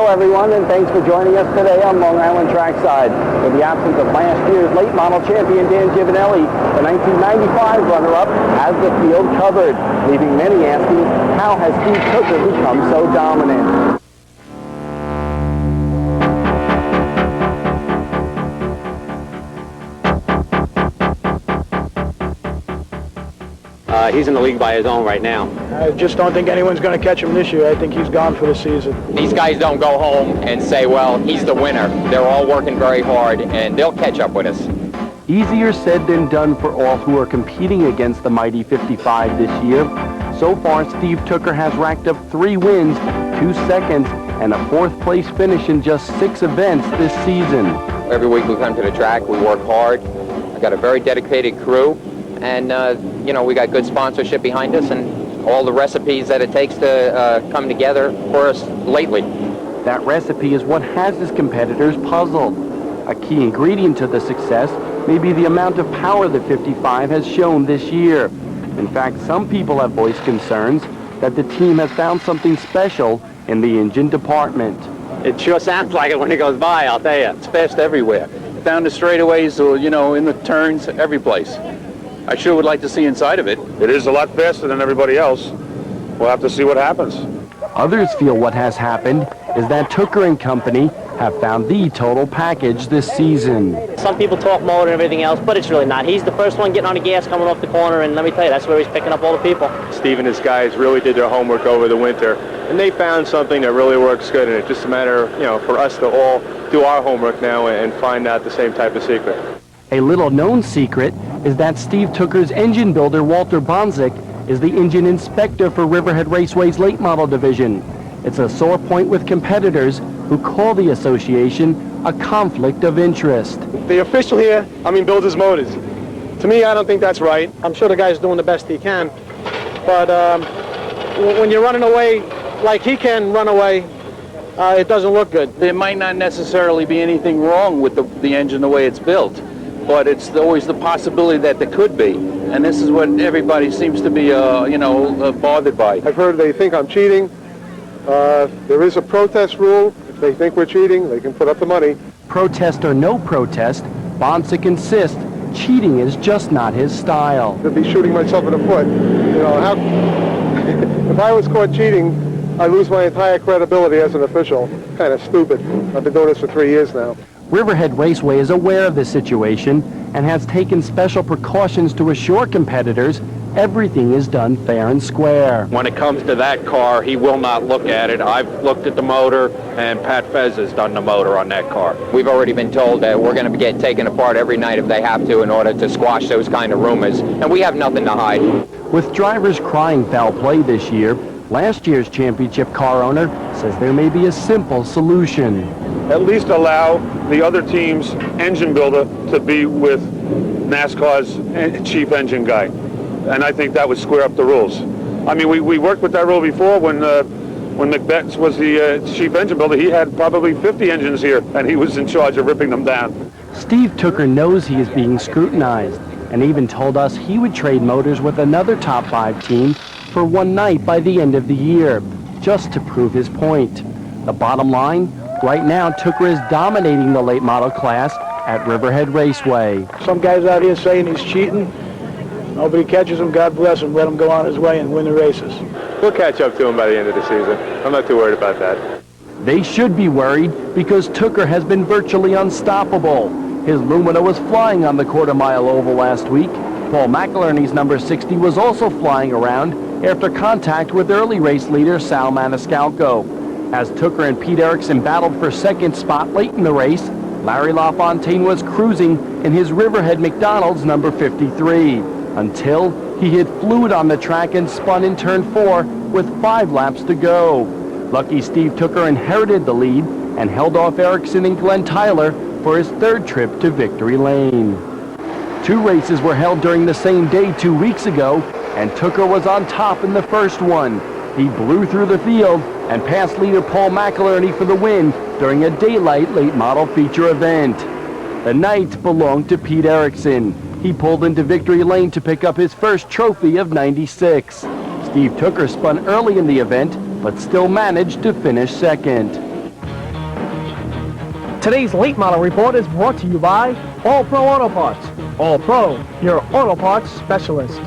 everyone, and thanks for joining us today on Long Island Trackside. In the absence of last year's late model champion Dan Giovanelli, the 1995 runner-up has the field covered, leaving many asking, how has Steve Tooker become so dominant? He's in the league by his own right now. I just don't think anyone's going to catch him this year. I think he's gone for the season. These guys don't go home and say, well, he's the winner. They're all working very hard, and they'll catch up with us. Easier said than done for all who are competing against the mighty 55 this year. So far, Steve Tooker has racked up 3 wins, 2 seconds, and a 4th place finish in just 6 events this season. Every week we come to the track, we work hard. I've got a very dedicated crew, and you know, we got good sponsorship behind us and all the recipes that it takes to come together for us lately. That recipe is what has his competitors puzzled. A key ingredient to the success may be the amount of power the 55 has shown this year. In fact, some people have voiced concerns that the team has found something special in the engine department. It sure sounds like it when it goes by, I'll tell you. It's fast everywhere. Down the straightaways or, you know, in the turns, every place. I sure would like to see inside of it. It is a lot faster than everybody else. We'll have to see what happens. Others feel what has happened is that Tooker and company have found the total package this season. Some people talk motor and everything else, but it's really not. He's the first one getting on the gas coming off the corner, and let me tell you, that's where he's picking up all the people. Steve and his guys really did their homework over the winter, and they found something that really works good, and it's just a matter, you know, for us to all do our homework now and find out the same type of secret. A little-known secret is that Steve Tooker's engine builder, Walter Bonzik, is the engine inspector for Riverhead Raceway's late model division. It's a sore point with competitors who call the association a conflict of interest. The official here, builds motors. To me, I don't think that's right. I'm sure the guy's doing the best he can, but when you're running away like he can run away, it doesn't look good. There might not necessarily be anything wrong with the engine the way it's built, but it's always the possibility that there could be. And this is what everybody seems to be, bothered by. I've heard they think I'm cheating. There is a protest rule. If they think we're cheating, they can put up the money. Protest or no protest, Bonzik insists cheating is just not his style. I'd be shooting myself in the foot. You know, if I was caught cheating, I'd lose my entire credibility as an official. Kind of stupid. I've been doing this for 3 years now. Riverhead Raceway is aware of this situation and has taken special precautions to assure competitors everything is done fair and square. When it comes to that car, he will not look at it. I've looked at the motor, and Pat Fez has done the motor on that car. We've already been told that we're going to get taken apart every night if they have to in order to squash those kind of rumors, and we have nothing to hide. With drivers crying foul play this year, last year's championship car owner says there may be a simple solution. At least allow the other team's engine builder to be with NASCAR's chief engine guy. And I think that would square up the rules. We worked with that rule before when McBetts was the chief engine builder. He had probably 50 engines here, and he was in charge of ripping them down. Steve Tooker knows he is being scrutinized and even told us he would trade motors with another top 5 team for one night by the end of the year, just to prove his point. The bottom line, right now Tooker is dominating the late model class at Riverhead Raceway. Some guys out here saying he's cheating. Nobody catches him, God bless him, let him go on his way and win the races. We'll catch up to him by the end of the season. I'm not too worried about that. They should be worried because Tooker has been virtually unstoppable. His Lumina was flying on the quarter-mile oval last week. Paul McInerney's number 60 was also flying around after contact with early race leader Sal Maniscalco. As Tooker and Pete Erickson battled for second spot late in the race, Larry LaFontaine was cruising in his Riverhead McDonald's number 53 until he hit fluid on the track and spun in turn 4 with 5 laps to go. Lucky Steve Tooker inherited the lead and held off Erickson and Glenn Tyler for his 3rd trip to victory lane. 2 races were held during the same day 2 weeks ago, and Tooker was on top in the first one. He blew through the field and passed leader Paul McInerney for the win during a daylight late model feature event. The night belonged to Pete Erickson. He pulled into victory lane to pick up his first trophy of '96. Steve Tooker spun early in the event, but still managed to finish second. Today's late model report is brought to you by All Pro Auto Parts. All Pro, your auto parts specialist.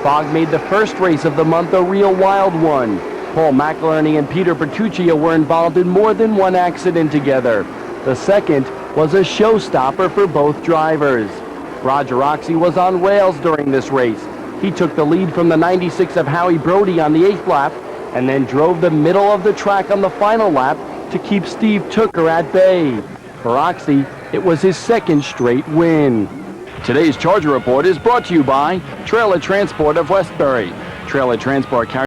Fog made the first race of the month a real wild one. Paul McInerney and Peter Bertuccia were involved in more than one accident together. The second was a showstopper for both drivers. Roger Oxy was on rails during this race. He took the lead from the 96 of Howie Brody on the 8th lap and then drove the middle of the track on the final lap to keep Steve Tooker at bay. For Oxy, it was his second straight win. Today's Charger Report is brought to you by Trailer Transport of Westbury. Trailer Transport carries